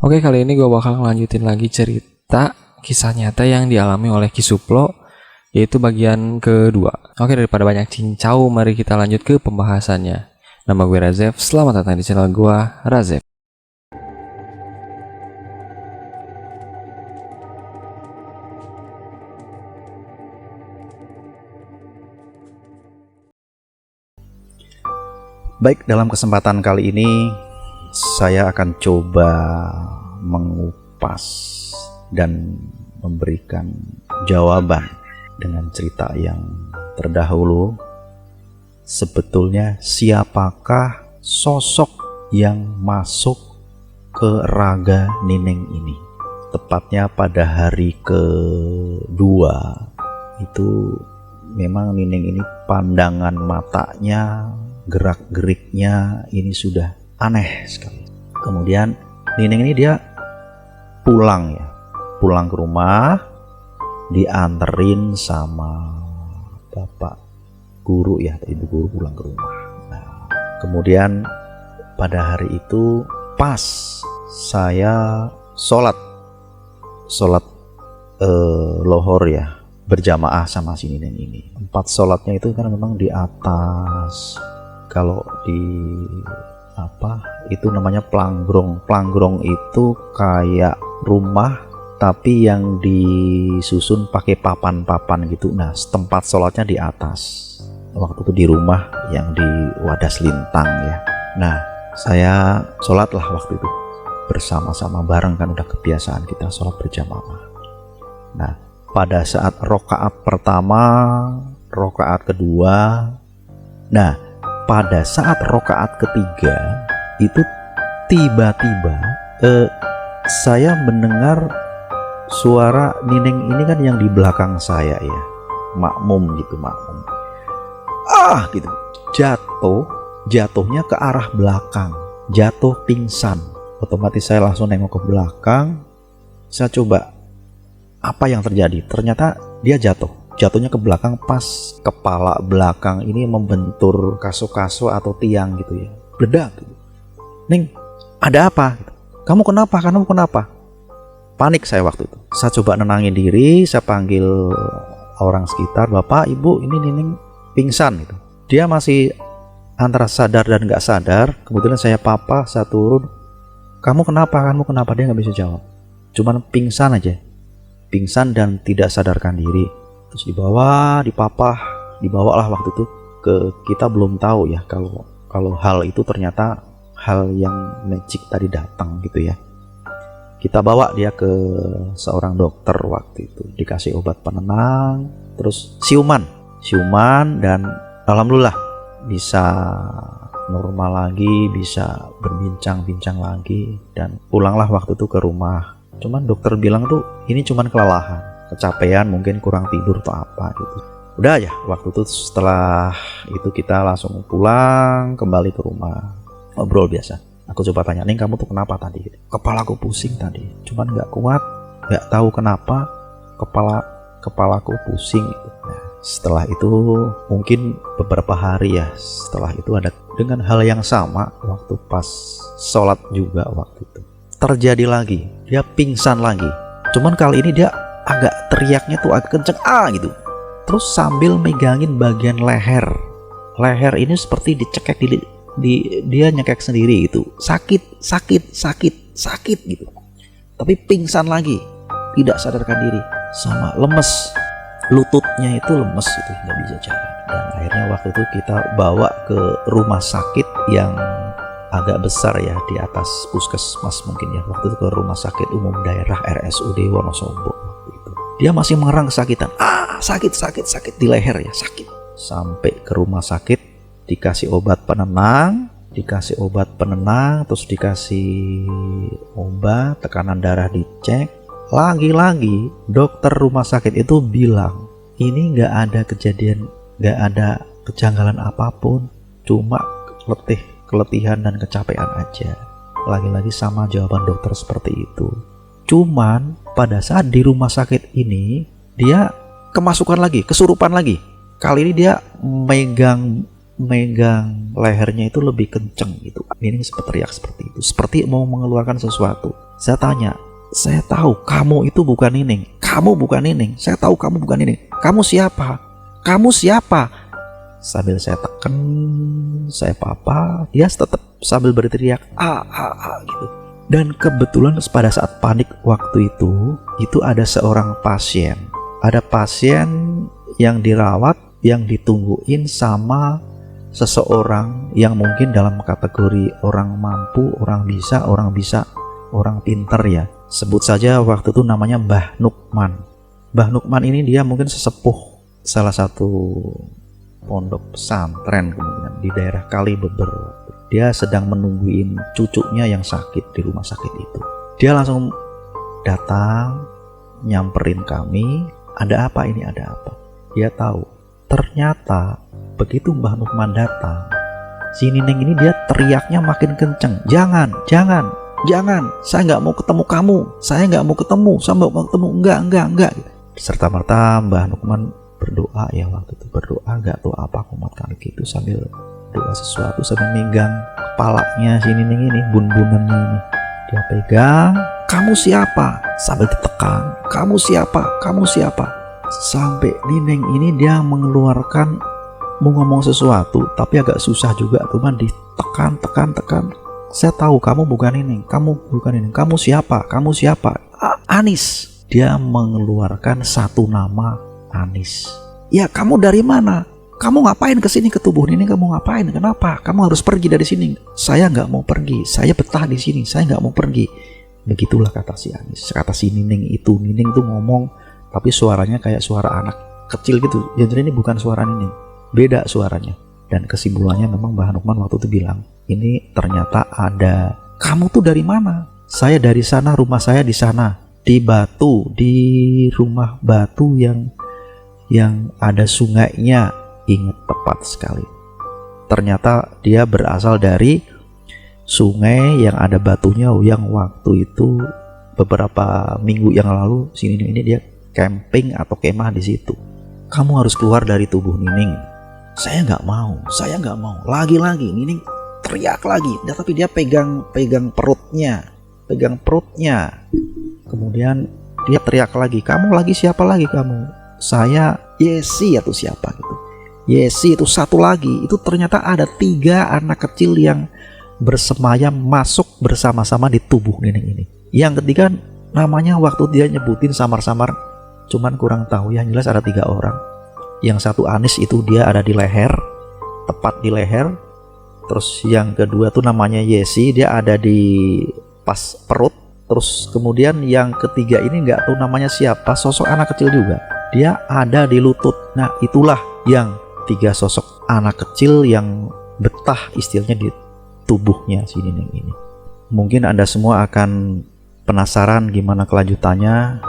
Oke, kali ini gue bakal ngelanjutin lagi cerita kisah nyata yang dialami oleh Kisuplo, yaitu bagian kedua. Oke, daripada banyak cincau, mari kita lanjut ke pembahasannya. Nama gue Razef, selamat datang di channel gue, Razef. Baik, dalam kesempatan kali ini saya akan coba mengupas dan memberikan jawaban dengan cerita yang terdahulu. Sebetulnya siapakah sosok yang masuk ke raga Nining ini? Tepatnya pada hari kedua itu memang Nining ini pandangan matanya, gerak-geriknya ini sudah aneh sekali. Kemudian Nining ini dia pulang ke rumah, dianterin sama bapak guru ibu guru pulang ke rumah. Nah, kemudian pada hari itu pas saya sholat lohor berjamaah sama si Nining ini. 4 sholatnya itu kan memang di atas. Kalau di itu namanya plangrong. Plangrong itu kayak rumah tapi yang disusun pakai papan-papan gitu. Nah, tempat sholatnya di atas. Waktu itu di rumah yang di Wadas Lintang ya. Nah, saya sholat lah waktu itu bersama-sama bareng, kan udah kebiasaan kita sholat berjamaah. Nah, pada saat rokaat pertama, rokaat kedua, nah pada saat rokaat ketiga itu tiba-tiba saya mendengar suara Nining ini kan yang di belakang saya ya, makmum gitu, gitu, jatuhnya ke arah belakang, jatuh pingsan. Otomatis saya langsung nengok ke belakang, saya coba apa yang terjadi. Ternyata dia jatuhnya ke belakang, pas kepala belakang ini membentur kaso-kaso atau tiang gitu ya, bledak gitu. Ning, ada apa? Kamu kenapa? Panik saya waktu itu. Saya coba nenangin diri, saya panggil orang sekitar, bapak, ibu, ini Nining pingsan gitu. Dia masih antara sadar dan nggak sadar. Kemudian saya turun, kamu kenapa? Dia nggak bisa jawab, cuman pingsan aja, pingsan dan tidak sadarkan diri. Terus dibawalah waktu itu ke, kita belum tahu ya kalau hal itu ternyata hal yang magic tadi datang gitu ya. Kita bawa dia ke seorang dokter waktu itu, dikasih obat penenang, terus siuman dan alhamdulillah bisa normal lagi, bisa berbincang-bincang lagi, dan pulanglah waktu itu ke rumah. Cuman dokter bilang tuh ini cuman kelelahan, kecapean, mungkin kurang tidur atau apa gitu. Udah ya, waktu itu setelah itu kita langsung pulang kembali ke rumah, ngobrol biasa. Aku coba tanya, Ning, kamu tuh kenapa tadi? Kepalaku pusing tadi, cuman nggak kuat, nggak tahu kenapa kepalaku pusing gitu. Nah, setelah itu mungkin beberapa hari ya setelah itu ada dengan hal yang sama waktu pas sholat juga waktu itu terjadi lagi, dia pingsan lagi. Cuman kali ini dia agak teriaknya tuh agak kenceng gitu. Terus sambil megangin bagian leher ini seperti dicekek dia nyekek sendiri gitu. Sakit gitu. Tapi pingsan lagi, tidak sadarkan diri, sama lemes. Lututnya itu lemes itu, nggak bisa jalan. Dan akhirnya waktu itu kita bawa ke rumah sakit yang agak besar ya, di atas puskesmas mungkin ya. Waktu itu ke rumah sakit umum daerah RSUD Wonosobo. Dia masih mengerang kesakitan. Sakit di leher ya, sakit. Sampai ke rumah sakit, dikasih obat penenang, terus dikasih obat, tekanan darah dicek. Lagi-lagi dokter rumah sakit itu bilang, ini nggak ada kejanggalan apapun, cuma keletihan dan kecapean aja. Lagi-lagi sama jawaban dokter seperti itu. Cuman pada saat di rumah sakit ini dia kesurupan lagi. Kali ini dia megang lehernya itu lebih kenceng gitu. Ini sempat teriak seperti itu, seperti mau mengeluarkan sesuatu. Saya tanya, saya tahu kamu itu bukan Nining. Kamu bukan Nining. Saya tahu kamu bukan Nining. Kamu siapa? Kamu siapa? Sambil saya tekan, saya papa, dia tetap sambil berteriak gitu. Dan kebetulan pada saat panik waktu itu ada seorang pasien. Ada pasien yang dirawat, yang ditungguin sama seseorang yang mungkin dalam kategori orang mampu, orang bisa, orang pinter ya. Sebut saja waktu itu namanya Mbah Nukman. Mbah Nukman ini dia mungkin sesepuh salah satu pondok pesantren kemudian di daerah Kalibeber. Dia sedang menungguin cucunya yang sakit di rumah sakit itu. Dia langsung datang, nyamperin kami. Ada apa ini, ada apa? Dia tahu. Ternyata begitu Mbah Nukman datang, si Nining ini dia teriaknya makin kenceng. Jangan, saya nggak mau ketemu kamu. Saya nggak mau ketemu, enggak. Serta-merta Mbah Nukman berdoa ya waktu itu, berdoa nggak tahu apa kumat kali gitu, sambil doa sesuatu, sambil megang kepalanya si Nining ini, bun-bunannya ini dia pegang. Kamu siapa? Sambil ditekan, kamu siapa? Sampai Nining ini dia mengeluarkan mau ngomong sesuatu tapi agak susah juga, cuman ditekan. Saya tahu kamu bukan Nining. Kamu siapa? Anis. Dia mengeluarkan satu nama, Anis. Ya, kamu dari mana? Kamu ngapain kesini ke tubuh Nining? Kamu ngapain? Kenapa? Kamu harus pergi dari sini. Saya nggak mau pergi. Saya betah di sini. Saya nggak mau pergi. Begitulah kata si Anis. Kata si Nining itu. Nining tuh ngomong, tapi suaranya kayak suara anak kecil gitu. Jadi ini bukan suara Nining. Beda suaranya. Dan kesimpulannya memang Mbah Nukman waktu itu bilang, ini ternyata ada. Kamu tuh dari mana? Saya dari sana. Rumah saya di sana. Di Batu. Di rumah batu yang ada sungainya. Ingat tepat sekali. Ternyata dia berasal dari sungai yang ada batunya, yang waktu itu beberapa minggu yang lalu si Nining ini dia camping atau kemah di situ. Kamu harus keluar dari tubuh Nining. Saya nggak mau. Lagi-lagi Nining teriak lagi, tapi dia pegang perutnya. Kemudian dia teriak lagi, kamu lagi siapa lagi kamu? Saya Yesi atau siapa gitu. Yesi itu satu lagi. Itu ternyata ada 3 anak kecil yang bersemayam masuk bersama-sama di tubuh Nining ini. Yang ketiga namanya waktu dia nyebutin samar-samar, cuman kurang tahu. Yang jelas ada 3 orang. Yang satu Anis itu dia ada di leher, tepat di leher. Terus yang kedua tuh namanya Yesi, dia ada di pas perut. Terus kemudian yang ketiga ini nggak tahu namanya siapa, sosok anak kecil juga. Dia ada di lutut. Nah itulah yang 3 sosok anak kecil yang betah istilahnya di tubuhnya si Nining ini. Mungkin Anda semua akan penasaran gimana kelanjutannya.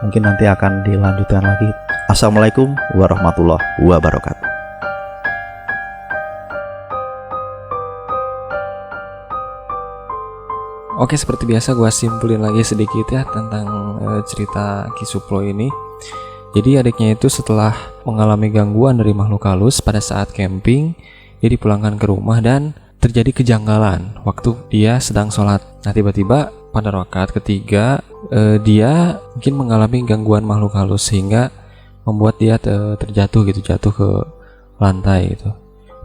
Mungkin nanti akan dilanjutkan lagi. Assalamualaikum warahmatullahi wabarakatuh. Oke, seperti biasa gue simpulin lagi sedikit ya tentang cerita Ki Suplo ini. Jadi adiknya itu setelah mengalami gangguan dari makhluk halus pada saat camping, dia dipulangkan ke rumah dan terjadi kejanggalan waktu dia sedang sholat. Nah tiba-tiba pada rakaat ketiga dia mungkin mengalami gangguan makhluk halus sehingga membuat dia terjatuh gitu, jatuh ke lantai gitu.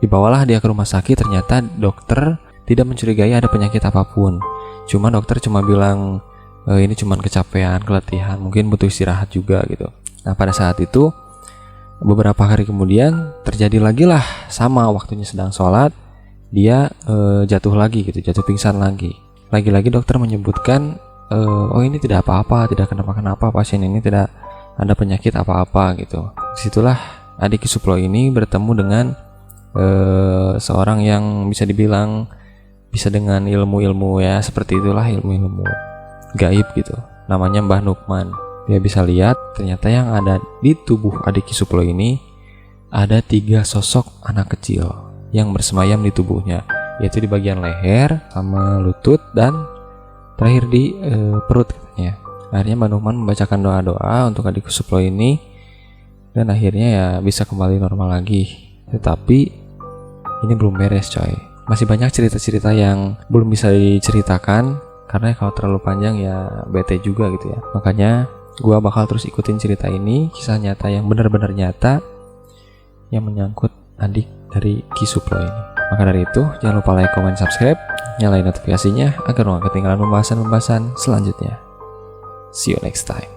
Dibawalah dia ke rumah sakit, ternyata dokter tidak mencurigai ada penyakit apapun. Cuma dokter cuma bilang ini cuma kecapean, keletihan, mungkin butuh istirahat juga gitu. Nah pada saat itu beberapa hari kemudian terjadi lagi lah, sama waktunya sedang sholat dia jatuh lagi gitu, jatuh pingsan lagi. Lagi-lagi dokter menyebutkan oh ini tidak apa-apa, tidak kenapa-kenapa, pasien ini tidak ada penyakit apa-apa gitu. Disitulah adik Ki Suplo ini bertemu dengan seorang yang bisa dibilang bisa dengan ilmu-ilmu ya, seperti itulah ilmu-ilmu gaib gitu. Namanya Mbah Nukman. Dia bisa lihat ternyata yang ada di tubuh adik Ki Suplo ini ada 3 sosok anak kecil yang bersemayam di tubuhnya, yaitu di bagian leher sama lutut dan terakhir di perut katanya. Akhirnya Mbah Nukman membacakan doa-doa untuk adik Ki Suplo ini dan akhirnya ya bisa kembali normal lagi. Tetapi ini belum beres coy. Masih banyak cerita-cerita yang belum bisa diceritakan karena kalau terlalu panjang ya bete juga gitu ya. Makanya gua bakal terus ikutin cerita ini, kisah nyata yang benar-benar nyata yang menyangkut adik dari Ki Suplo ini. Maka dari itu jangan lupa like, comment, subscribe, nyalain notifikasinya agar lo gak ketinggalan pembahasan-pembahasan selanjutnya. See you next time.